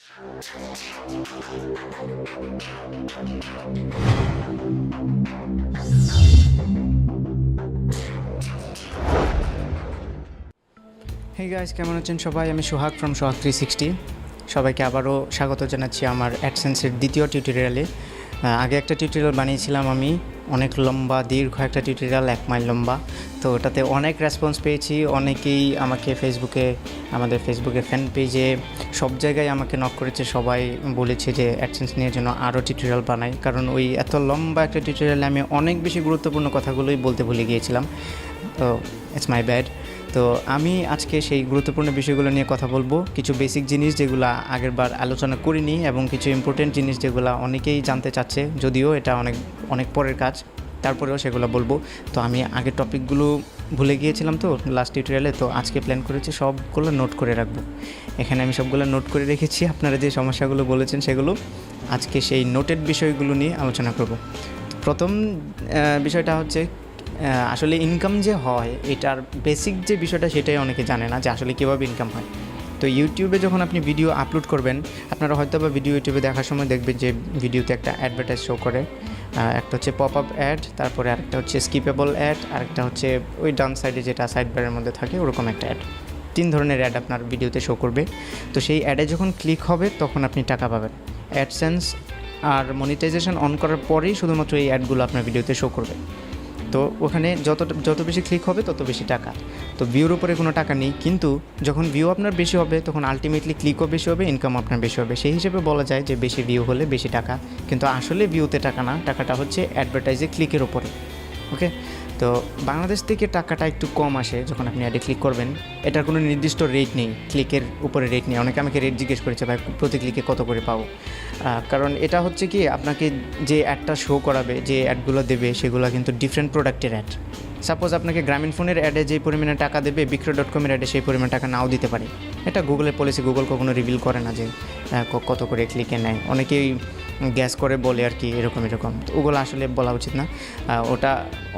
Hey guys, কেমন আছেন সবাই? আমি সোহাগ ফ্রম সোহাগ 360। সবাইকে আবারও স্বাগত জানাচ্ছি আমার অ্যাডসেন্সের দ্বিতীয় টিউটোরিয়ালে। আগে একটা টিউটোরিয়াল বানিয়েছিলাম আমি, অনেক লম্বা দীর্ঘ একটা টিউটোরিয়াল, 1 মাইল লম্বা। তো ওটাতে অনেক রেসপন্স পেয়েছি। অনেকেই আমাকে আমাদের ফেসবুকে ফ্যান পেজে সব জায়গায় আমাকে নক করেছে। সবাই বলেছে যে অ্যাডসেন্স নিয়ে জন্য আরও টিউটোরিয়াল বানাই, কারণ ওই এত লম্বা একটা টিউটোরিয়ালে আমি অনেক বেশি গুরুত্বপূর্ণ কথাগুলোই বলতে ভুলে গিয়েছিলাম। তো ইটস মাই ব্যাড। তো আমি আজকে সেই গুরুত্বপূর্ণ বিষয়গুলো নিয়ে কথা বলবো। কিছু বেসিক জিনিস যেগুলো আগেরবার আলোচনা করিনি, এবং কিছু ইম্পর্টেন্ট জিনিস যেগুলো অনেকেই জানতে চাচ্ছে, যদিও এটা অনেক পরের কাজ, তারপরেও সেগুলো বলবো। তো আমি আগের টপিকগুলো ভুলে গিয়েছিলাম তো লাস্ট টিউটোরিয়ালে, তো আজকে প্ল্যান করেছি সবগুলো নোট করে রাখবো। এখানে আমি সবগুলো নোট করে রেখেছি। আপনারা যে সমস্যাগুলো বলেছেন সেগুলো আজকে সেই নোটেড বিষয়গুলো নিয়ে আলোচনা করব। প্রথম বিষয়টা হচ্ছে আসলে ইনকাম যে হয়, এটার বেসিক যে বিষয়টা সেটাই অনেকে জানে না যে আসলে কীভাবে ইনকাম হয়। তো ইউটিউবে যখন আপনি ভিডিও আপলোড করবেন, আপনারা হয়তো বা ভিডিও ইউটিউবে দেখার সময় দেখবেন যে ভিডিওতে একটা অ্যাডভার্টাইজ শো করে। একটা হচ্ছে পপ আপ অ্যাড, তারপরে আরেকটা হচ্ছে স্কিপেবল অ্যাড, আরেকটা হচ্ছে ওই ডান সাইডে যেটা সাইড বারের মধ্যে থাকে ওরকম একটা অ্যাড। 3 ধরনের অ্যাড আপনার ভিডিওতে শো করবে। তো সেই অ্যাডে যখন ক্লিক হবে তখন আপনি টাকা পাবেন। অ্যাডসেন্স আর মনিটাইজেশন অন করার পরেই শুধুমাত্র এই অ্যাডগুলো আপনার ভিডিওতে শো করবে। তো ওখানে যত বেশি ক্লিক হবে তত বেশি টাকা। তো ভিউর উপরে কোনো টাকা নেই, কিন্তু যখন ভিউ আপনার বেশি হবে তখন আলটিমেটলি ক্লিকও বেশি হবে, ইনকাম আপনার বেশি হবে। সেই হিসেবে বলা যায় যে বেশি ভিউ হলে বেশি টাকা, কিন্তু আসলে ভিউতে টাকা না, টাকাটা হচ্ছে অ্যাডভার্টাইজে ক্লিকের ওপরে। ওকে, তো বাংলাদেশ থেকে টাকাটা একটু কম আসে যখন আপনি অ্যাডে ক্লিক করবেন। এটার কোনো নির্দিষ্ট রেট নেই, ক্লিকের উপরে রেট নেই। অনেকে আমাকে রেট জিজ্ঞেস করেছে, ভাই প্রতি ক্লিকে কত করে পাবো? কারণ এটা হচ্ছে কি, আপনাকে যে অ্যাডটা শো করাবে, যে অ্যাডগুলো দেবে, সেগুলো কিন্তু ডিফারেন্ট প্রোডাক্টের অ্যাড। সাপোজ আপনাকে গ্রামীণ ফোনের অ্যাডে যেই পরিমাণে টাকা দেবে, বিক্রয়.com-এর অ্যাডে সেই পরিমাণ টাকা নাও দিতে পারে। এটা গুগলের পলিসি, গুগল কখনো রিভিল করে না যে কত করে ক্লিকে নেয়। অনেকেই গ্যাস করে বলে আর কি, এরকম। তো ওগুলো আসলে বলা উচিত না, ওটা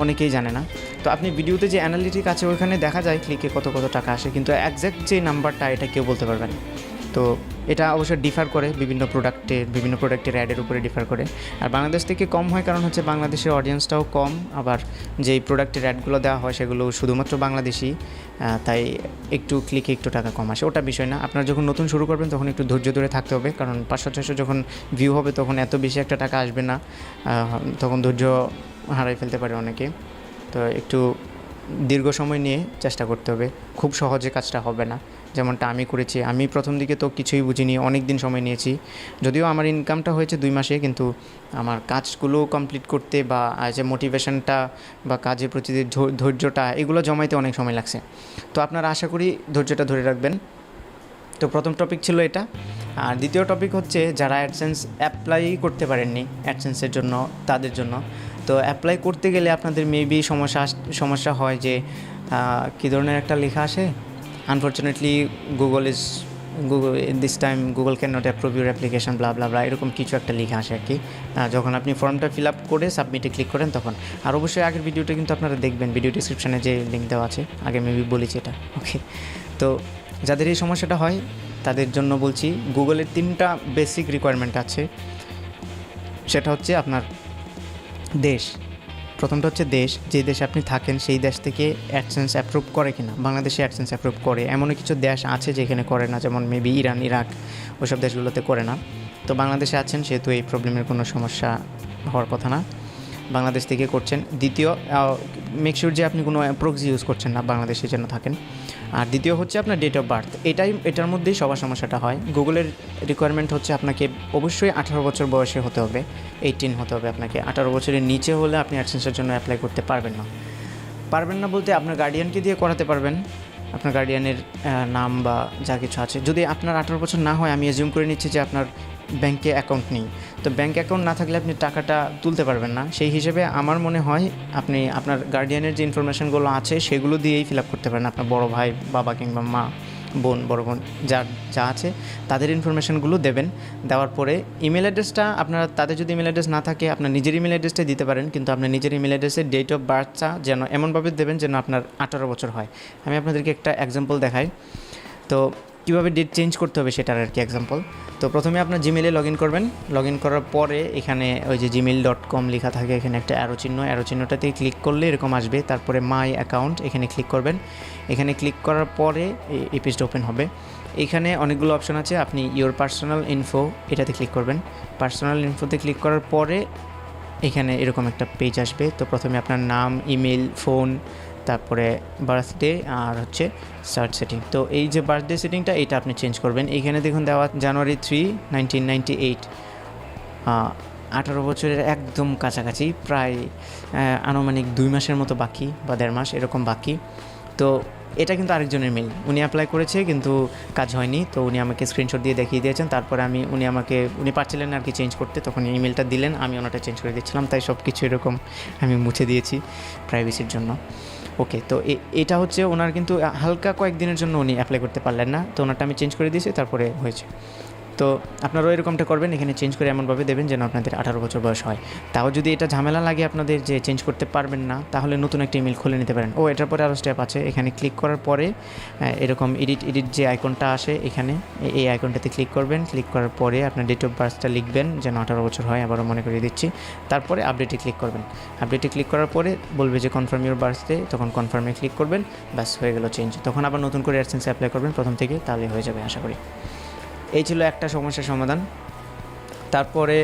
অনেকেই জানে না। তো আপনি ভিডিওতে যে অ্যানালিটিক আছে ওইখানে দেখা যায় ক্লিকে কত টাকা আসে, কিন্তু একজ্যাক্ট যে নাম্বারটা এটা কেউ বলতে পারবে না। তো এটা অবশ্যই ডিফার করে বিভিন্ন প্রোডাক্টের অ্যাডের উপরে ডিফার করে। আর বাংলাদেশ থেকে কম হয় কারণ হচ্ছে বাংলাদেশের অডিয়েন্সটাও কম, আবার যেই প্রোডাক্টের অ্যাডগুলো দেওয়া হয় সেগুলো শুধুমাত্র বাংলাদেশি, তাই একটু ক্লিকে একটু টাকা কম আসে। ওটা বিষয় না। আপনারা যখন নতুন শুরু করবেন তখন একটু ধৈর্য ধরে থাকতে হবে, কারণ 500-600 যখন ভিউ হবে তখন এত বেশি একটা টাকা আসবে না, তখন ধৈর্য হারাই ফেলতে পারে অনেকে। তো একটু দীর্ঘ সময় নিয়ে চেষ্টা করতে হবে, খুব সহজে কাজটা হবে না, যেমনটা আমি করেছি। আমি প্রথম দিকে তো কিছুই বুঝিনি, অনেক দিন সময় নিয়েছি। যদিও আমার ইনকামটা হয়েছে 2 মাসে, কিন্তু আমার কাজগুলো কমপ্লিট করতে বা যে মোটিভেশনটা বা কাজের প্রতি ধৈর্যটা, এগুলো জমাইতে অনেক সময় লাগছে। তো আপনারা আশা করি ধৈর্যটা ধরে রাখবেন। তো প্রথম টপিক ছিল এটা। আর দ্বিতীয় টপিক হচ্ছে যারা অ্যাডসেন্স অ্যাপ্লাই করতে পারেননি অ্যাডসেন্সের জন্য, তাদের জন্য। তো অ্যাপ্লাই করতে গেলে আপনাদের মেবি সমস্যা হয় যে কী ধরনের একটা লেখা আসে, unfortunately Google this time Google can not approve your application blah blah blah, এরকম কিছু একটা লেখা আসে আর কি, যখন আপনি ফর্মটা ফিল আপ করে সাবমিটে ক্লিক করেন তখন। আর অবশ্যই আগের ভিডিওটা কিন্তু আপনারা দেখবেন, ভিডিও ডিসক্রিপশানে যে লিঙ্ক দেওয়া আছে, আগে মেবি বলেছি এটা। ওকে, তো যাদের এই সমস্যাটা হয় তাদের জন্য বলছি, গুগলের 3টা বেসিক রিকোয়ারমেন্ট আছে। সেটা হচ্ছে আপনার দেশ। প্রথমটা হচ্ছে দেশ, যে দেশে আপনি থাকেন সেই দেশ থেকে অ্যাডসেন্স অ্যাপ্রুভ করে কিনা। বাংলাদেশে অ্যাডসেন্স অ্যাপ্রুভ করে, এমনও কিছু দেশ আছে যেখানে করে না, যেমন মেবি ইরান, ইরাক, ওইসব দেশগুলোতে করে না। তো বাংলাদেশে আছেন সেহেতু এই প্রবলেমের কোনো সমস্যা হওয়ার কথা না, বাংলাদেশ থেকে করছেন। দ্বিতীয়, মেক শিওর যে আপনি কোনো প্রক্সি ইউজ করছেন না, বাংলাদেশে যেন থাকেন। আর দ্বিতীয় হচ্ছে আপনার ডেট অফ বার্থ। এটার মধ্যেই সবার সমস্যাটা হয়। গুগলের রিকোয়ারমেন্ট হচ্ছে আপনাকে অবশ্যই 18 বছর বয়সে হতে হবে, 18 হতে হবে আপনাকে। 18 বছরের নিচে হলে আপনি অ্যাডসেন্সের জন্য অ্যাপ্লাই করতে পারবেন না বলতে আপনার গার্ডিয়ানকে দিয়ে করাতে পারবেন, আপনার গার্ডিয়ানের নাম বা যা কিছু আছে। যদি আপনার 18 বছর না হয়, আমি অ্যাজিউম করে নিচ্ছি যে আপনার ব্যাংকে অ্যাকাউন্ট নেই, তো ব্যাংক অ্যাকাউন্ট না থাকলে আপনি টাকাটা তুলতে পারবেন না। সেই হিসেবে আমার মনে হয় আপনি আপনার গার্ডিয়ানের যে ইনফরমেশনগুলো আছে সেগুলো দিয়েই ফিল আপ করতে পারেন। আপনার বড় ভাই, বাবা কিংবা মা, বড় বোন যা আছে তাদের ইনফরমেশনগুলো দেবেন। দেওয়ার পরে ইমেল অ্যাড্রেসটা আপনারা, তাদের যদি ইমেল অ্যাড্রেস না থাকে আপনার নিজের ইমেল অ্যাড্রেসটাই দিতে পারেন, কিন্তু আপনার নিজের ইমেল অ্যাড্রেসের ডেট অফ বার্থটা যেন এমনভাবে দেবেন যেন আপনার 18 বছর হয়। আমি আপনাদেরকে একটা এক্সাম্পল দেখাই। তো কীভাবে ডেট চেঞ্জ করতে হবে সেটার আর কি এক্সাম্পল। তো প্রথমে আপনার জিমেলে লগ ইন করবেন, লগ ইন করার পরে এখানে ওই যে gmail.com লেখা থাকে, এখানে একটা অ্যারো চিহ্নটাতে ক্লিক করলে এরকম আসবে। তারপরে মাই অ্যাকাউন্ট এখানে ক্লিক করবেন। এখানে ক্লিক করার পরে এই পেজটা ওপেন হবে। এখানে অনেকগুলো অপশন আছে, আপনি ইওর পার্সোনাল ইনফো এটাতে ক্লিক করবেন। পার্সোনাল ইনফোতে ক্লিক করার পরে এখানে এরকম একটা পেজ আসবে। তো প্রথমে আপনার নাম, ইমেল, ফোন, তারপরে বার্থডে আর হচ্ছে সার্চ সেটিং। তো এই যে বার্থডে সেটিংটা এটা আপনি চেঞ্জ করবেন। এইখানে দেখুন দেওয়া জানুয়ারি 3, 1998, 18 বছরের একদম কাছাকাছি, প্রায় আনুমানিক 2 মাসের মতো বাকি বা 1.5 মাস এরকম বাকি। তো এটা কিন্তু আরেকজনের মেল, উনি অ্যাপ্লাই করেছে কিন্তু কাজ হয়নি। তো উনি আমাকে স্ক্রিনশট দিয়ে দেখিয়ে দিয়েছেন। তারপরে উনি পারছিলেন আর কি চেঞ্জ করতে, তখন ইমেলটা দিলেন, আমি ওনাটা চেঞ্জ করে দিচ্ছিলাম। তাই সব কিছু এরকম আমি মুছে দিয়েছি প্রাইভেসির জন্য। ওকে, তো এটা হচ্ছে ওনার কিন্তু হালকা কয়েকদিনের জন্য উনি অ্যাপ্লাই করতে পারলেন না, তো ওনারটা আমি চেঞ্জ করে দিয়েছি, তারপরে হয়েছে। তো আপনারাও এরকমটা করবেন, এখানে চেঞ্জ করে এমনভাবে দেবেন যেন আপনাদের 18 বছর বয়স হয়। তাও যদি এটা ঝামেলা লাগে আপনাদের যে চেঞ্জ করতে পারবেন না, তাহলে নতুন একটা ইমেল খুলে নিতে পারেন। এটার পরে আরও স্টেপ আছে। এখানে ক্লিক করার পরে এরকম এডিট যে আইকনটা আসে, এখানে এই আইকনটাতে ক্লিক করবেন। ক্লিক করার পরে আপনার ডেট অফ বার্থটা লিখবেন যেন 18 বছর হয়, আবারও মনে করিয়ে দিচ্ছি। তারপরে আপডেটে ক্লিক করবেন। আপডেটে ক্লিক করার পরে বলবে যে কনফার্ম ইউর বার্থডে, তখন কনফার্মে ক্লিক করবেন, ব্যাস হয়ে গেল চেঞ্জ। তখন আবার নতুন করে অ্যাডসেন্সে অ্যাপ্লাই করবেন প্রথম থেকে, তাহলে হয়ে যাবে আশা করি। এই ছিল একটা সমস্যার সমাধান। তারপরে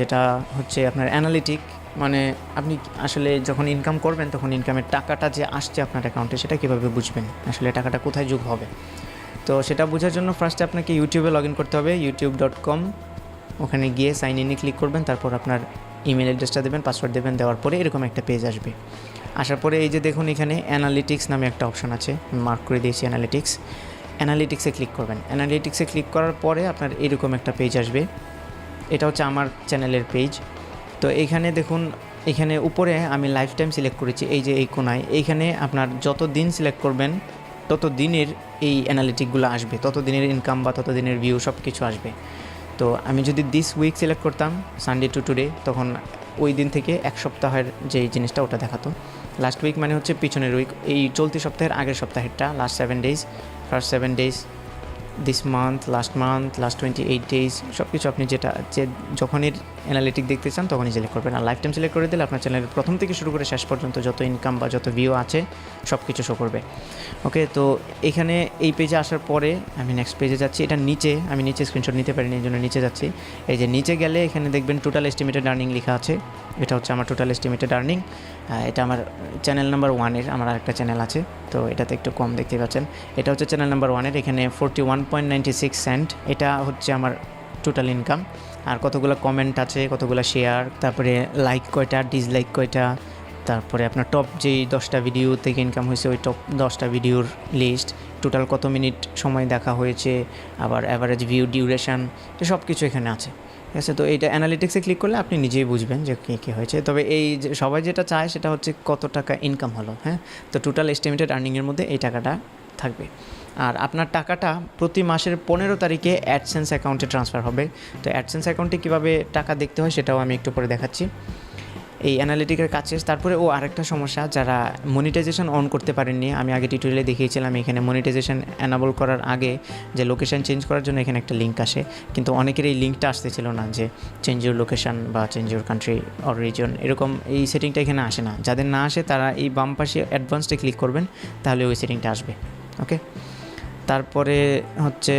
যেটা হচ্ছে আপনার অ্যানালিটিক, মানে আপনি আসলে যখন ইনকাম করবেন তখন ইনকামের টাকাটা যে আসছে আপনার অ্যাকাউন্টে সেটা কীভাবে বুঝবেন, আসলে টাকাটা কোথায় যোগ হবে। তো সেটা বোঝার জন্য ফার্স্টে আপনাকে ইউটিউবে লগ ইন করতে হবে, youtube.com। ওখানে গিয়ে সাইন ইনে ক্লিক করবেন। তারপর আপনার ইমেল অ্যাড্রেসটা দেবেন, পাসওয়ার্ড দেবেন, দেওয়ার পরে এরকম একটা পেজ আসবে। আসার পরে এই যে দেখুন এখানে অ্যানালিটিক্স নামে একটা অপশন আছে, মার্ক করে দিয়েছি অ্যানালিটিক্সে ক্লিক করবেন। অ্যানালিটিক্সে ক্লিক করার পরে আপনার এরকম একটা পেজ আসবে। এটা হচ্ছে আমার চ্যানেলের পেজ। তো এইখানে দেখুন, এখানে উপরে আমি লাইফ টাইম সিলেক্ট করেছি, এই যে এই কোনায়। এইখানে আপনার যত দিন সিলেক্ট করবেন তত দিনের এই অ্যানালিটিকগুলো আসবে, তত দিনের ইনকাম বা তত দিনের ভিউ সব কিছু আসবে। তো আমি যদি দিস উইক সিলেক্ট করতাম, সানডে টু টুডে, তখন ওই দিন থেকে এক সপ্তাহের যে জিনিসটা ওটা দেখাতো। লাস্ট উইক মানে হচ্ছে পিছনের উইক, এই চলতি সপ্তাহের আগের সপ্তাহেরটা, last 7 days, first 7 days, this month, last 28 days, সব কিছু আপনি যখনই অ্যানালিটিক দেখতে চান তখনই সিলেক্ট করবেন। আর লাইফ টাইম সিলেক্ট করে দিলে আপনার চ্যানেলের প্রথম থেকে শুরু করে শেষ পর্যন্ত যত ইনকাম বা যত ভিউ আছে সব কিছু শো করবে। ওকে, তো এখানে এই পেজে আসার পরে আমি নেক্সট পেজে যাচ্ছি। এটা আমি নিচে স্ক্রিনশট নিতে পারিনি, এই জন্য নিচে যাচ্ছি। এই যে নিচে গেলে এখানে দেখবেন টোটাল এস্টিমেটেড আর্নিং লেখা আছে। এটা হচ্ছে আমার টোটাল এস্টিমেটেড আর্নিং। এটা আমার চ্যানেল নাম্বার 1-এর, আমার আরেকটা চ্যানেল আছে, তো এটাতে একটু কম দেখতে পাচ্ছেন। এটা হচ্ছে চ্যানেল নাম্বার 1-এর, এখানে 41.96 সেন্ট, এটা হচ্ছে আমার টোটাল ইনকাম। আর কতগুলো কমেন্ট আছে, কতগুলো শেয়ার, তারপরে লাইক কয়টা, ডিসলাইক কয়টা, তারপরে আপনার টপ যেই 10টা ভিডিও থেকে ইনকাম হয়েছে ওই টপ 10টা ভিডিওর লিস্ট, টোটাল কত মিনিট সময় দেখা হয়েছে, আবার অ্যাভারেজ ভিউ ডিউরেশন, তো সব কিছু এখানে আছে। ঠিক আছে, তো এইটা অ্যানালিটিক্সে ক্লিক করলে আপনি নিজেই বুঝবেন যে কী হয়েছে। তবে সবাই যেটা চায় সেটা হচ্ছে কত টাকা ইনকাম হলো। হ্যাঁ, তো টোটাল এস্টিমেটেড আর্নিংয়ের মধ্যে এই টাকাটা থাকবে। আর আপনার টাকাটা প্রতি মাসের 15 তারিখে অ্যাডসেন্স অ্যাকাউন্টে ট্রান্সফার হবে। তো অ্যাডসেন্স অ্যাকাউন্টে কীভাবে টাকা দেখতে হয় সেটাও আমি একটু পরে দেখাচ্ছি। এই অ্যানালিটিকের কাজ শেষ। তারপরে আরেকটা সমস্যা, যারা মনিটাইজেশন অন করতে পারেননি, আমি আগে টিউটোরিয়ালে দেখিয়েছিলাম, এখানে মনিটাইজেশন অ্যানাবল করার আগে যে লোকেশন চেঞ্জ করার জন্য এখানে একটা লিঙ্ক আসে, কিন্তু অনেকের এই লিঙ্কটা আসতেছিল না, যে চেঞ্জ ইউর লোকেশন বা change your country or reason, এরকম এই সেটিংটা এখানে আসে না। যাদের না আসে তারা এই বাম পাশে অ্যাডভান্সডে ক্লিক করবেন, তাহলে ওই সেটিংটা আসবে। ওকে, তারপরে হচ্ছে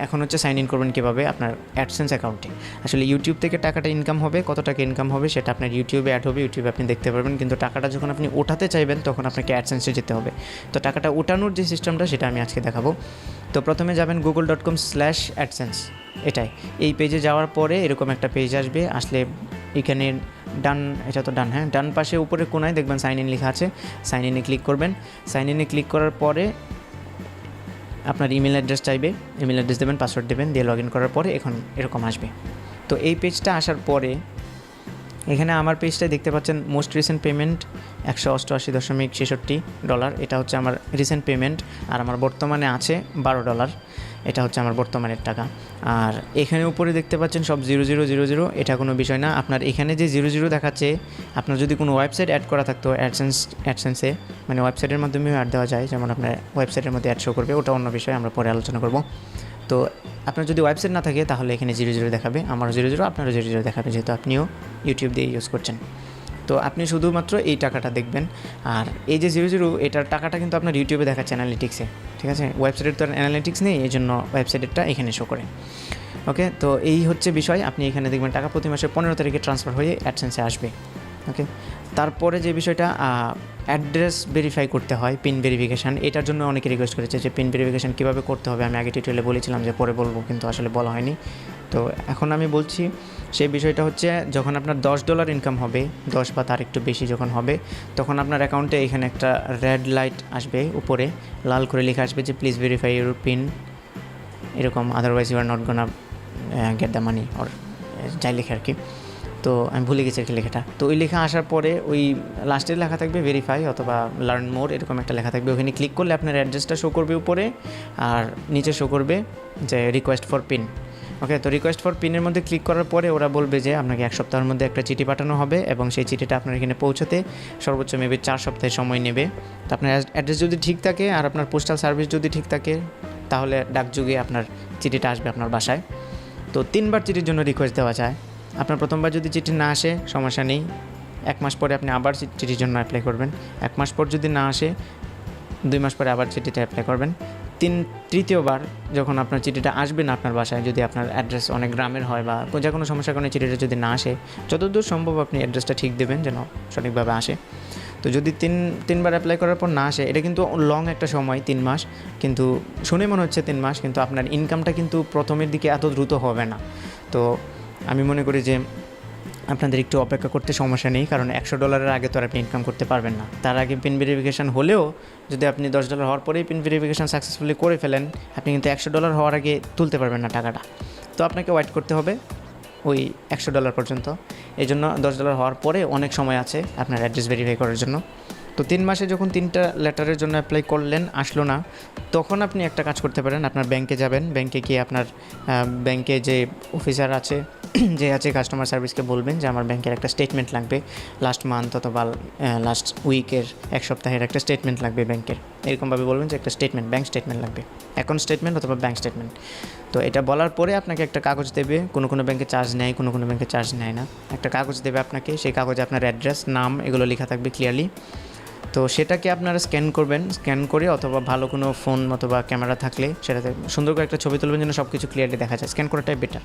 এখন হচ্ছে সাইন ইন করবেন কীভাবে আপনার অ্যাডসেন্স অ্যাকাউন্টে। আসলে ইউটিউব থেকে টাকাটা ইনকাম হবে, কত টাকা ইনকাম হবে সেটা আপনার ইউটিউবে অ্যাড হবে, ইউটিউবে আপনি দেখতে পারবেন। কিন্তু টাকাটা যখন আপনি ওঠাতে চাইবেন তখন আপনাকে অ্যাডসেন্সে যেতে হবে। তো টাকাটা ওঠানোর যে সিস্টেমটা সেটা আমি আজকে দেখাবো। তো প্রথমে যাবেন google.com/AdSense, এটাই। এই পেজে যাওয়ার পরে এরকম একটা পেজ আসবে। আসলে এখানে এটা তো ডান পাশে উপরে কোনায় দেখবেন সাইন ইন লেখা আছে, সাইন ইনে ক্লিক করবেন। সাইন ইনে ক্লিক করার পরে আপনার ইমেল অ্যাড্রেস চাইবে, ইমেল অ্যাড্রেস দেবেন, পাসওয়ার্ড দেবেন, দিয়ে লগ ইন করার পরে এখন এরকম আসবে। তো এই পেজটা আসার পরে এখানে আমার পেজটাই দেখতে পাচ্ছেন মোস্ট রিসেন্ট পেমেন্ট $188.66, এটা হচ্ছে আমার রিসেন্ট পেমেন্ট। আর আমার বর্তমানে আছে $12। এটা হচ্ছে আমার বর্তমানের টাকা। আর এখানে উপরে দেখতে পাচ্ছেন সব 0000, এটা কোনো বিষয় না। আপনার এখানে যে 00 দেখাচ্ছে, আপনার যদি কোনো ওয়েবসাইট অ্যাড করা থাকতো অ্যাডসেন্সে, মানে ওয়েবসাইটের মাধ্যমেও অ্যাড দেওয়া যায়, যেমন আপনার ওয়েবসাইটের মধ্যে অ্যাড শো করবে, ওটা অন্য বিষয়, আমরা পরে আলোচনা করব। তো আপনার যদি ওয়েবসাইট না থাকে তাহলে এখানে 00 দেখাবে, আমারও 00, আপনারও 00 দেখাবে, যেহেতু আপনিও ইউটিউব দিয়ে ইউজ করছেন। তো আপনি শুধুমাত্র এই টাকাটা দেখবেন। আর এই যে 00, এটার টাকাটা কিন্তু আপনার ইউটিউবে দেখাচ্ছে অ্যানালিটিক্সে, ঠিক আছে? ওয়েবসাইটের তো অ্যানালিটিক্স নেই, এই জন্য ওয়েবসাইটেরটা এখানে শো করে। ওকে, তো এই হচ্ছে বিষয়। আপনি এখানে দেখবেন টাকা প্রতি মাসের 15 তারিখে ট্রান্সফার হয়ে অ্যাডসেন্সে আসবে। ওকে, তারপরে যে বিষয়টা অ্যাড্রেস ভেরিফাই করতে হয়, পিন ভেরিফিকেশান, এটার জন্য অনেকে রিকোয়েস্ট করেছে যে পিন ভেরিফিকেশান কীভাবে করতে হবে। আমি আগে টিউটোরিয়ালে বলেছিলাম যে পরে বলবো, কিন্তু আসলে বলা হয়নি। তো এখন আমি বলছি, সেই বিষয়টা হচ্ছে যখন আপনার $10 ইনকাম হবে, 10 বা তার একটু বেশি যখন হবে, তখন আপনার অ্যাকাউন্টে এখানে একটা রেড লাইট আসবে, উপরে লাল করে লেখা আসবে যে প্লিজ ভেরিফাই ইউর পিন, এরকম, otherwise you are not gonna get the money, or যাই লেখা আর কি। তো আমি ভুলে গেছি আর কি লেখাটা। তো ওই লেখা আসার পরে ওই লাস্টের লেখা থাকবে ভেরিফাই অথবা লার্ন মোর, এরকম একটা লেখা থাকবে। ওখানে ক্লিক করলে আপনার অ্যাড্রেসটা শো করবে উপরে, আর নিচে শো করবে যে রিকোয়েস্ট ফর পিন। ওকে, তো রিকোয়েস্ট ফর পিনের মধ্যে ক্লিক করার পরে ওরা বলবে যে আপনাকে 1 সপ্তাহের মধ্যে একটা চিঠি পাঠানো হবে, এবং সেই চিঠিটা আপনার এখানে পৌঁছাতে সর্বোচ্চ মেবি 4 সপ্তাহের সময় নেবে। তো আপনার অ্যাড্রেস যদি ঠিক থাকে আর আপনার পোস্টাল সার্ভিস যদি ঠিক থাকে, তাহলে ডাকযোগে আপনার চিঠিটা আসবে আপনার বাসায়। তো 3 বার চিঠির জন্য রিকোয়েস্ট দেওয়া যায়। আপনার প্রথমবার যদি চিঠি না আসে, সমস্যা নেই, 1 মাস পরে আপনি আবার চিঠির জন্য অ্যাপ্লাই করবেন। 1 মাস পর যদি না আসে, 2 মাস পরে আবার চিঠিটা অ্যাপ্লাই করবেন। তৃতীয়বার যখন আপনার চিঠিটা আসবে না আপনার বাসায়, যদি আপনার অ্যাড্রেস অনেক গ্রামের হয় বা যে কোনো সমস্যার কারণে চিঠিটা যদি না আসে, যতদূর সম্ভব আপনি অ্যাড্রেসটা ঠিক দেবেন যেন সঠিকভাবে আসে। তো যদি তিনবার অ্যাপ্লাই করার পর না আসে, এটা কিন্তু লং একটা সময়, 3 মাস, কিন্তু শুনে মনে হচ্ছে 3 মাস, কিন্তু আপনার ইনকামটা কিন্তু প্রথমের দিকে এত দ্রুত হবে না। তো আমি মনে করি যে আপনাদের একটু অপেক্ষা করতে সমস্যা নেই, কারণ $100 আগে তো আর আপনি ইনকাম করতে পারবেন না। তার আগে পিন ভেরিফিকেশান হলেও যদি আপনি $10 হওয়ার পরেই পিন ভেরিফিকেশান সাকসেসফুলি করে ফেলেন, আপনি কিন্তু $100 হওয়ার আগে তুলতে পারবেন না টাকাটা। তো আপনাকে ওয়েট করতে হবে ওই $100 পর্যন্ত। এই জন্য $10 হওয়ার পরে অনেক সময় আছে আপনার অ্যাড্রেস ভেরিফাই করার জন্য। তো 3 মাসে যখন 3টা লেটারের জন্য অ্যাপ্লাই করলেন, আসলো না, তখন আপনি একটা কাজ করতে পারেন। আপনার ব্যাংকে যাবেন, ব্যাংকে গিয়ে আপনার ব্যাংকে যে অফিসার আছে, যে আছে কাস্টমার সার্ভিসকে বলবেন যে আমার ব্যাংকের একটা স্টেটমেন্ট লাগবে, লাস্ট মান্থ অথবা লাস্ট উইকের, 1 সপ্তাহের একটা স্টেটমেন্ট লাগবে ব্যাংকের। এরকমভাবে বলবেন যে একটা স্টেটমেন্ট, ব্যাংক স্টেটমেন্ট লাগবে, অ্যাকাউন্ট স্টেটমেন্ট অথবা ব্যাংক স্টেটমেন্ট। তো এটা বলার পরে আপনাকে একটা কাগজ দেবে, কোনো ব্যাংকে চার্জ নেয়, কোনো ব্যাংকে চার্জ নেয় না। একটা কাগজ দেবে আপনাকে, সেই কাগজে আপনার অ্যাড্রেস, নাম এগুলো লেখা থাকবে ক্লিয়ারলি। তো সেটাকে আপনারা স্ক্যান করবেন, স্ক্যান করে অথবা ভালো কোনো ফোন অথবা ক্যামেরা থাকলে সেটাতে সুন্দর করে একটা ছবি তুলবেন যেন সব কিছু ক্লিয়ারলি দেখা যায়। স্ক্যান করাটাই বেটার।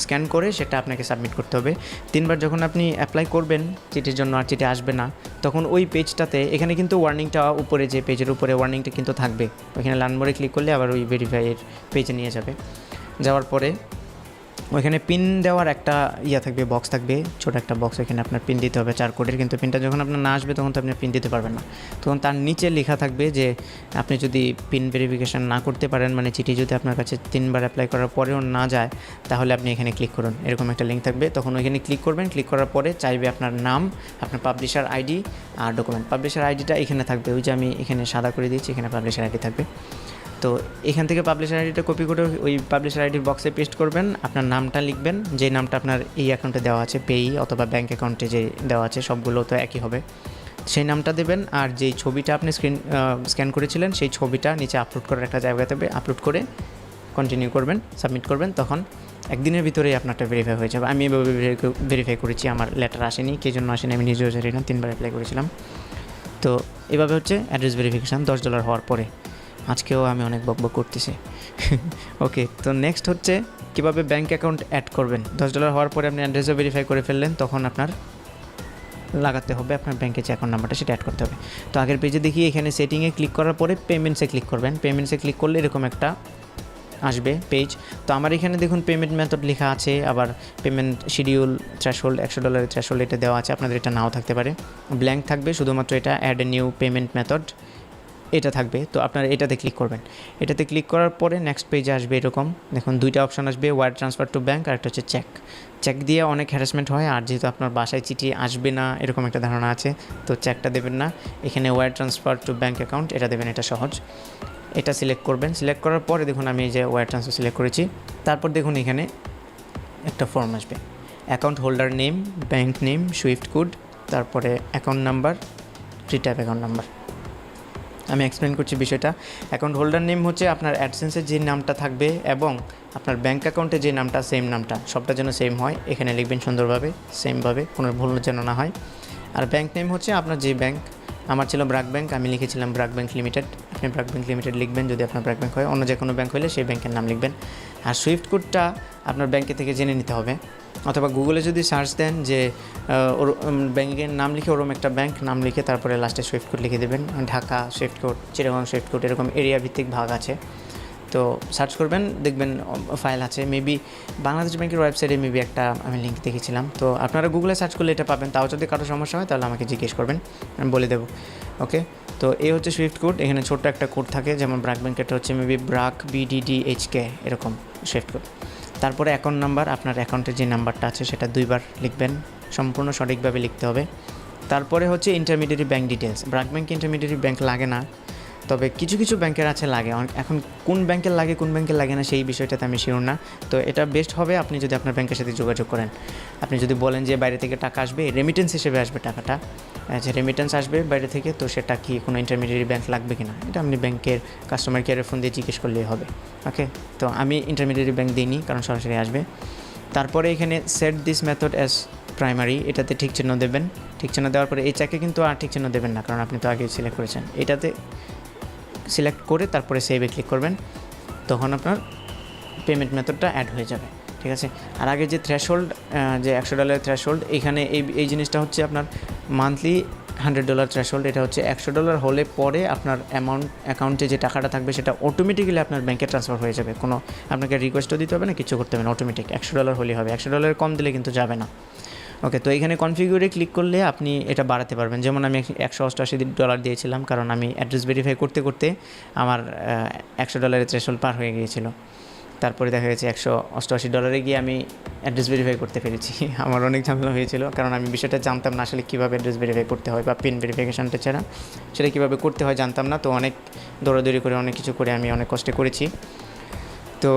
স্ক্যান করে সেটা আপনাকে সাবমিট করতে হবে। 3 বার যখন আপনি অ্যাপ্লাই করবেন চিঠির জন্য, আর চিঠি আসবে না, তখন ওই পেজটাতে, এখানে কিন্তু ওয়ার্নিংটা উপরে, যে পেজের উপরে ওয়ার্নিংটা কিন্তু থাকবে, ওইখানে লার্ন মোরে ক্লিক করলে আবার ওই ভেরিফাইয়ের পেজে নিয়ে যাবে। যাওয়ার পরে ওইখানে পিন দেওয়ার একটা থাকবে, বক্স থাকবে, ছোটো একটা বক্স, ওইখানে আপনার পিন দিতে হবে 4 কোডের। কিন্তু পিনটা যখন আপনার না আসবে তখন তো আপনি পিন দিতে পারবেন না। তখন তার নিচে লেখা থাকবে যে আপনি যদি পিন ভেরিফিকেশান না করতে পারেন, মানে চিঠি যদি আপনার কাছে 3 বার অ্যাপ্লাই করার পরেও না যায়, তাহলে আপনি এখানে ক্লিক করুন, এরকম একটা লিঙ্ক থাকবে। তখন ওইখানে ক্লিক করবেন, ক্লিক করার পরে চাইবে আপনার নাম, আপনার পাবলিশার আইডি আর ডকুমেন্ট। পাবলিশার আইডিটা এখানে থাকবে, ওই যে আমি এখানে সাদা করে দিয়েছি, এখানে পাবলিশার আইডি থাকবে। তো এখান থেকে পাবলিশার আইডিটা কপি করে ওই পাবলিশার আইডির বক্সে পেস্ট করবেন, আপনার নামটা লিখবেন, যে নামটা আপনার এই অ্যাকাউন্টে দেওয়া আছে, পেই অথবা ব্যাঙ্ক অ্যাকাউন্টে যে দেওয়া আছে, সবগুলো তো একই হবে, সেই নামটা দেবেন। আর যেই ছবিটা আপনি স্ক্যান করেছিলেন, সেই ছবিটা নিচে আপলোড করার একটা জায়গা দেবে, আপলোড করে কন্টিনিউ করবেন, সাবমিট করবেন। তখন একদিনের ভিতরেই আপনারটা ভেরিফাই হয়ে যাবে। আমি এভাবে ভেরিফাই করেছি, আমার লেটার আসেনি, কে জন্য আসেনি আমি নিজেও জানি না, 3 বার অ্যাপ্লাই করেছিলাম। তো এভাবে হচ্ছে অ্যাড্রেস ভেরিফিকেশান $10 হওয়ার পরে। আজকেও আমি অনেক বকবক করতেছি। ওকে, তো নেক্সট হচ্ছে কীভাবে ব্যাঙ্ক অ্যাকাউন্ট অ্যাড করবেন। $10 হওয়ার পরে আপনি অ্যাড্রেসও ভেরিফাই করে ফেললেন, তখন আপনার লাগাতে হবে আপনার ব্যাঙ্কের যে অ্যাকাউন্ট নাম্বারটা, সেটা অ্যাড করতে হবে। তো আগের পেজে দেখি, এখানে সেটিংয়ে ক্লিক করার পরে পেমেন্টসে ক্লিক করবেন। পেমেন্টসে ক্লিক করলে এরকম একটা আসবে পেজ। তো আমার এখানে দেখুন পেমেন্ট মেথড লেখা আছে, আবার পেমেন্ট শিডিউল, থ্রেশহোল্ড, $100 থ্রেশহোল্ড এটা দেওয়া আছে, আপনাদের এটা নাও থাকতে পারে, ব্ল্যাঙ্ক থাকবে শুধুমাত্র এটা add a new payment method এটা থাকবে। তো আপনারা এটাতে ক্লিক করবেন। এটাতে ক্লিক করার পরে নেক্সট পেজে আসবে এরকম, দেখুন 2টা অপশন আসবে, ওয়ায়ার ট্রান্সফার টু ব্যাঙ্ক আর একটা হচ্ছে চেক দিয়ে অনেক হ্যারাসমেন্ট হয়। আর যেহেতু আপনার বাসায় চিঠি আসবে না এরকম একটা ধারণা আছে, তো চেকটা দেবেন না, এখানে wire transfer to bank account এটা দেবেন, এটা সহজ। এটা সিলেক্ট করবেন। সিলেক্ট করার পরে দেখুন আমি এই যে ওয়্যার ট্রান্সফার সিলেক্ট করেছি। তারপর দেখুন এখানে একটা ফর্ম আসবে, account holder name, bank name, swift code, তারপরে account number, retype account number. আমি এক্সপ্লেন করছি বিষয়টা। অ্যাকাউন্ট হোল্ডার নেম হচ্ছে আপনার অ্যাডসেন্সের যে নামটা থাকবে এবং আপনার ব্যাঙ্ক অ্যাকাউন্টে যে নামটা সেম নামটা, সবটা যেন সেম হয়, এখানে লিখবেন সুন্দরভাবে, সেমভাবে, কোনো ভুল যেন না হয়। আর ব্যাঙ্ক নেম হচ্ছে আপনার যে ব্যাঙ্ক, আমার ছিল ব্র্যাক ব্যাঙ্ক, আমি লিখেছিলাম ব্র্যাক ব্যাঙ্ক লিমিটেড, আপনি ব্র্যাক ব্যাঙ্ক লিমিটেড লিখবেন যদি আপনার ব্র্যাক ব্যাঙ্ক হয়। অন্য যে কোনো ব্যাঙ্ক হলে সেই ব্যাঙ্কের নাম লিখবেন। আর সুইফট কোডটা আপনার ব্যাঙ্কে থেকে জেনে নিতে হবে, অথবা গুগলে যদি সার্চ দেন যে ব্যাঙ্কের নাম লিখে ওরকম একটা ব্যাঙ্ক নাম লিখে তারপরে লাস্টে সুইফট কোড লিখে দেবেন। Dhaka Swift code, Chittagong Swift code, এরকম এরিয়া ভিত্তিক ভাগ আছে। তো সার্চ করবেন, দেখবেন ফাইল আছে। মেবি বাংলাদেশ ব্যাংকের ওয়েবসাইটে মেবি একটা আমি লিঙ্ক দেখেছিলাম। তো আপনারা গুগলে সার্চ করলে এটা পাবেন। তাও যদি কারো সমস্যা হয় তাহলে আমাকে জিজ্ঞেস করবেন, আমি বলে দেবো। ওকে, তো এই হচ্ছে সুইফট কোড। এখানে ছোট্ট একটা কোড থাকে, যেমন ব্র্যাক ব্যাংকেরটা হচ্ছে মেবি ব্রাক BDDHK, এরকম সুইফট কোড। তারপরে অ্যাকাউন্ট নাম্বার, আপনার অ্যাকাউন্টের যে নাম্বারটা আছে সেটা 2বার লিখবেন, সম্পূর্ণ সঠিকভাবে লিখতে হবে। তারপরে হচ্ছে ইন্টারমিডিয়েট ব্যাঙ্ক ডিটেলস। ব্র্যাক ব্যাঙ্কে ইন্টারমিডিয়েট ব্যাঙ্ক লাগে না, তবে কিছু কিছু ব্যাংকের আছে লাগে। এখন কোন ব্যাংকের লাগে কোন ব্যাংকের লাগে না সেই বিষয়টাতে আমি শিওর না। তো এটা বেস্ট হবে আপনি যদি আপনার ব্যাংকের সাথে যোগাযোগ করেন। আপনি যদি বলেন যে বাইরে থেকে টাকা আসবে, রেমিটেন্স হিসেবে আসবে টাকাটা, যে রেমিটেন্স আসবে বাইরে থেকে, তো সেটা কি কোনো ইন্টারমিডিয়েট ব্যাংক লাগবে কি না, এটা আপনি ব্যাংকের কাস্টমার কেয়ারে ফোন দিয়ে জিজ্ঞেস করলেই হবে। ওকে, তো আমি ইন্টারমিডিয়েট ব্যাংক দিইনি, কারণ সরাসরি আসবে। তারপরে এখানে said this method as primary, এটাতে ঠিক চিহ্ন দেবেন। ঠিক চিহ্ন দেওয়ার পরে এই চেকে কিন্তু আর ঠিক চিহ্ন দেবেন না, কারণ আপনি তো আগেই সিলেক্ট করেছেন। এটাতে সিলেক্ট করে তারপরে সেভে ক্লিক করবেন, তখন আপনার পেমেন্ট মেথডটা অ্যাড হয়ে যাবে। ঠিক আছে। আর আগে যে থ্রেশহোল্ড, যে $100 থ্রেশহোল্ড, এইখানে এই জিনিসটা হচ্ছে আপনার মান্থলি $100 থ্রেশহোল্ড। এটা হচ্ছে $100 হলে পরে আপনার অ্যাকাউন্টে যে টাকাটা থাকবে সেটা অটোমেটিক্যালি আপনার ব্যাংকে ট্রান্সফার হয়ে যাবে। কোনো আপনাকে রিকোয়েস্টও দিতে হবে না, কিছু করতে হবে না, অটোমেটিক $100 হলেই হবে। $100 কম দিলে কিন্তু যাবে না। ওকে, তো এখানে কনফিগারে ক্লিক করলে আপনি এটা বাড়াতে পারবেন। যেমন আমি $188 দিয়েছিলাম, কারণ আমি অ্যাড্রেস ভেরিফাই করতে করতে আমার $100 থ্রেশহোল্ড পার হয়ে গিয়েছিল। তারপরে দেখা গেছে $188 গিয়ে আমি অ্যাড্রেস ভেরিফাই করতে পেরেছি। আমার অনেক ঝামেলা হয়েছিল, কারণ আমি বিষয়টা জানতাম না আসলে কীভাবে অ্যাড্রেস ভেরিফাই করতে হয়, বা পিন ভেরিফিকেশানটা ছাড়া সেটা কীভাবে করতে হয় জানতাম না। তো অনেক দৌড়াদৌড়ি করে অনেক কিছু করে আমি অনেক কষ্টে করেছি। তো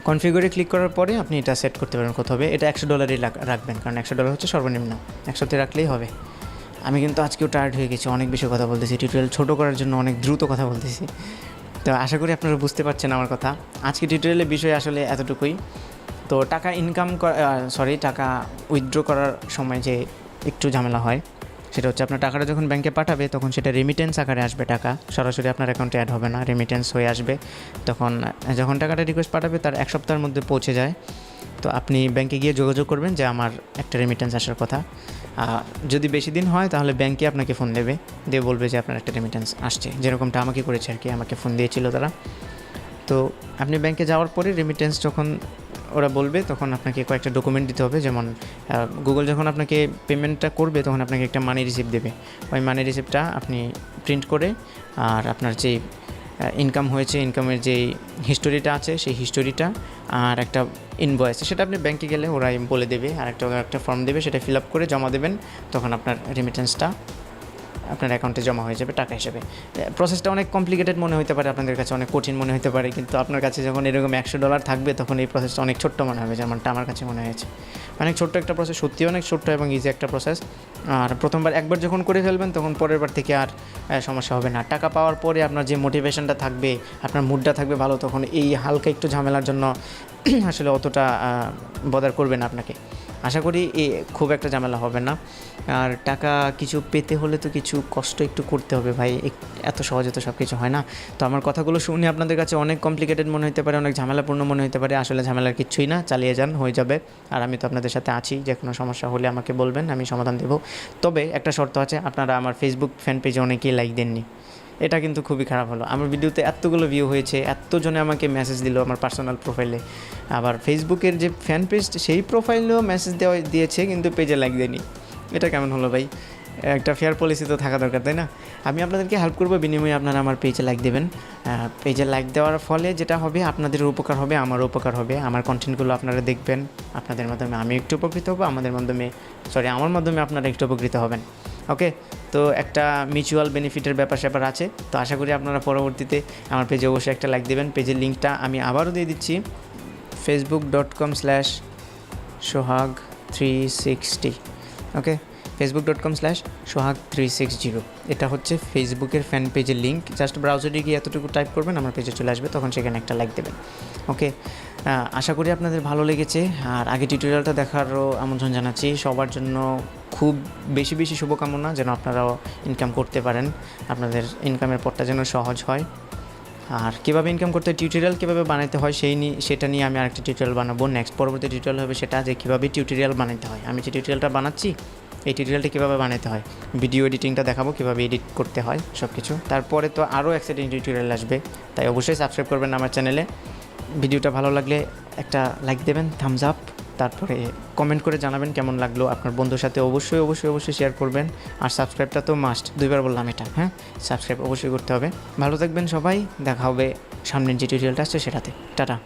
কনফিগারে ক্লিক করার পরে আপনি এটা সেট করতে পারেন কত হবে। এটা $100 রাখবেন, কারণ $100 হচ্ছে সর্বনিম্ন, 100তে রাখলেই হবে। আমি কিন্তু আজকেও টায়ার্ড হয়ে গেছি, অনেক বেশি কথা বলতেছি, টিউটোরিয়াল ছোটো করার জন্য অনেক দ্রুত কথা বলতেছি। তো আশা করি আপনারা বুঝতে পারছেন আমার কথা। আজকে টিউটোরিয়ালের বিষয় আসলে এতটুকুই। তো টাকা টাকা উইথড্র করার সময় যে একটু ঝামেলা হয়, সেটা হচ্ছে আপনার টাকাটা যখন ব্যাংকে পাঠাবে তখন সেটা রেমিটেন্স আকারে আসবে, টাকা সরাসরি আপনার অ্যাকাউন্টে অ্যাড হবে না, রেমিটেন্স হয়ে আসবে। তখন যখন টাকাটা রিকোয়েস্ট পাঠাবে তার 1 সপ্তাহের মধ্যে পৌঁছে যায়। তো আপনি ব্যাংকে গিয়ে যোগাযোগ করবেন যে আমার একটা রেমিটেন্স আসার কথা। যদি বেশি দিন হয় তাহলে ব্যাংকে আপনাকে ফোন দেবে, দিয়ে বলবে যে আপনার একটা রেমিটেন্স আসছে, যেরকমটা আমাকে করেছে আর কি, আমাকে ফোন দিয়েছিল তারা। তো আপনি ব্যাংকে যাওয়ার পরে রেমিটেন্স যখন ওরা বলবে তখন আপনাকে কয়েকটা ডকুমেন্ট দিতে হবে। যেমন গুগল যখন আপনাকে পেমেন্টটা করবে তখন আপনাকে একটা মানি রিসিপ্ট দেবে। ওই মানি রিসিপ্টটা আপনি প্রিন্ট করে, আর আপনার যেই ইনকাম হয়েছে, ইনকামের যেই হিস্টোরিটা আছে সেই হিস্টোরিটা, আর একটা ইনভয়েস, সেটা আপনি ব্যাংকে গেলে ওরাই বলে দেবে, আর একটা ফর্ম দেবে, সেটা ফিল আপ করে জমা দেবেন। তখন আপনার রেমিটেন্সটা আপনার অ্যাকাউন্টে জমা হয়ে যাবে টাকা হিসেবে। প্রসেসটা অনেক কমপ্লিকেটেড মনে হতে পারে, আপনাদের কাছে অনেক কঠিন মনে হতে পারে, কিন্তু আপনার কাছে যখন এরকম $100 থাকবে তখন এই প্রসেসটা অনেক ছোট্ট মনে হবে, যেমনটা আমার কাছে মনে হয়েছে। অনেক ছোট্ট একটা প্রসেস, সত্যি অনেক ছোট্ট এবং ইজি একটা প্রসেস। আর একবার যখন করে ফেলবেন তখন পরের বার থেকে আর সমস্যা হবে না। টাকা পাওয়ার পরে আপনার যে মোটিভেশনটা থাকবে, আপনার মুডটা থাকবে ভালো, তখন এই হালকা একটু ঝামেলার জন্য আসলে অতটা বদার করবে না আপনাকে। আশা করি খুব একটা ঝামেলা হবে না। আর টাকা কিছু পেতে হলে তো কিছু কষ্ট একটু করতে হবে ভাই, এত সহজে তো সব কিছু হয় না। তো আমার কথাগুলো শুনে আপনাদের কাছে অনেক কমপ্লিকেটেড মনে হতে পারে, অনেক ঝামেলাপূর্ণ মনে হতে পারে, আসলে ঝামেলার কিছুই না, চালিয়ে যান, হয়ে যাবে। আর আমি তো আপনাদের সাথে আছি, যে কোনো সমস্যা হলে আমাকে বলবেন, আমি সমাধান দেব। তবে একটা শর্ত আছে, আপনারা আমার ফেসবুক ফ্যান পেজে অনেকেই লাইক দেননি, এটা কিন্তু খুবই খারাপ হলো। আমার ভিডিওতে এতগুলো ভিউ হয়েছে, এতজনে আমাকে মেসেজ দিল আমার পার্সোনাল প্রোফাইলে, আবার ফেসবুকের যে ফ্যান পেজ সেই প্রোফাইলেও মেসেজ দিয়েছে, কিন্তু পেজে লাইক দেয়নি। এটা কেমন হলো ভাই? একটা ফেয়ার পলিসি তো থাকা দরকার, তাই না? আমি আপনাদেরকে হেল্প করবো, বিনিময়ে আপনারা আমার পেজে লাইক দেবেন। পেজে লাইক দেওয়ার ফলে যেটা হবে, আপনাদের উপকার হবে, আমারও উপকার হবে। আমার কন্টেন্টগুলো আপনারা দেখবেন, আপনাদের মাধ্যমে আমি একটু উপকৃত হবো, আমার মাধ্যমে আপনারা একটু উপকৃত হবেন। ওকে, তো একটা মিউচুয়াল বেনিফিটের ব্যাপার স্যাপার আছে। তো আশা করি আপনারা পরবর্তীতে আমার পেজে অবশ্যই একটা লাইক দেবেন। পেজের লিঙ্কটা আমি আবারও দিয়ে দিচ্ছি, facebook.com/sohag360। ওকে, facebook.com/sohag360। এটা হচ্ছে ফেসবুকের ফ্যান পেজের লিঙ্ক। জাস্ট ব্রাউজারে গিয়ে এতটুকু টাইপ করবেন, আমার পেজে চলে আসবে, তখন সেখানে একটা লাইক দেবেন। ওকে, আশা করি আপনাদের ভালো লেগেছে। আর আগে টিউটোরিয়ালটা দেখারও আমন্ত্রণ জানাচ্ছি। সবার জন্য খুব বেশি বেশি শুভকামনা যেন আপনারাও ইনকাম করতে পারেন, আপনাদের ইনকামের পথটা যেন সহজ হয়। আর কীভাবে ইনকাম করতে হয়, টিউটোরিয়াল কীভাবে বানাতে হয় সেটা নিয়ে আমি আরেকটা টিউটোরিয়াল বানাবো। নেক্সট পরবর্তী টিউটোরিয়াল হবে সেটা, যে কীভাবে টিউটোরিয়াল বানাতে হয়। আমি যে টিউটোরিয়ালটা বানাচ্ছি, এই টিউটোরিয়ালটা কীভাবে বানাতে হয়, ভিডিও এডিটিংটা দেখাবো, কীভাবে এডিট করতে হয় সব কিছু। তারপরে তো আরও এক্সাইটিং টিউটোরিয়াল আসবে, তাই অবশ্যই সাবস্ক্রাইব করবেন আমার চ্যানেলে। ভিডিওটা ভালো লাগলে একটা লাইক দেবেন, থামস আপ, তারপরে কমেন্ট করে জানাবেন কেমন লাগলো। আপনার বন্ধুর সাথে অবশ্যই অবশ্যই অবশ্যই শেয়ার করবেন। আর সাবস্ক্রাইবটা তো মাস্ট, 2বার বললাম এটা, হ্যাঁ, সাবস্ক্রাইব অবশ্যই করতে হবে। ভালো থাকবেন সবাই, দেখা হবে সামনের যে টিউটোরিয়ালটা আসছে সেটাতে। টাটা।